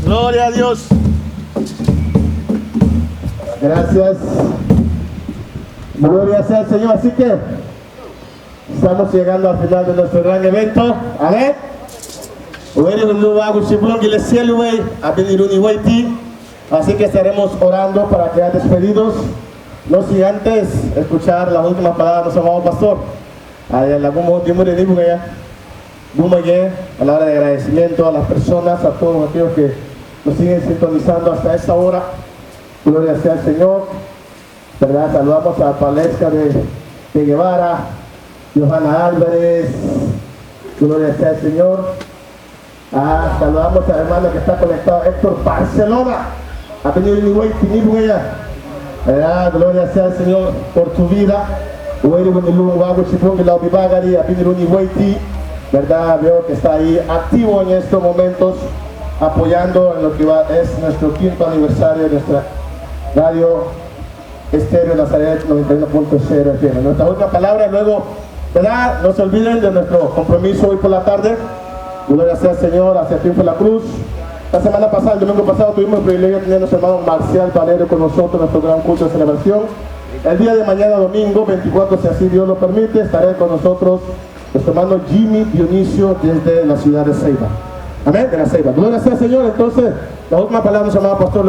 Gloria a Dios. Gracias. Gloria sea al Señor. Así que estamos llegando al final de nuestro gran evento. Amén. Así que estaremos orando para quedar despedidos. No sin antes escuchar las últimas palabras de nuestro amado pastor. A la hora de agradecimiento a las personas, a todos aquellos que nos siguen sintonizando hasta esta hora. Gloria sea al Señor. ¿Verdad? Saludamos a Palesca de Guevara, Johanna Álvarez. Gloria sea al Señor. Saludamos al hermano que está conectado, Héctor Barcelona. Ha venido ¿verdad? Gloria sea al Señor por tu vida. ¿Verdad? Veo que está ahí activo en estos momentos, apoyando en lo que es nuestro 5º aniversario de nuestra radio Estéreo Nazaret 91.0 FM. Nuestra última palabra, luego, ¿verdad? No se olviden de nuestro compromiso hoy por la tarde. Gloria sea al Señor, hacia triunfo la cruz. La semana pasada, el domingo pasado, tuvimos el privilegio de tener a nuestro hermano Marcial Valerio con nosotros en nuestro gran culto de celebración. El día de mañana, domingo 24, si así Dios lo permite, estaré con nosotros nuestro hermano Jimmy Dionisio desde la ciudad de Ceiba. Amén, de la Ceiba. Gloria sea al Señor. Entonces, la última palabra de nuestro amado pastor.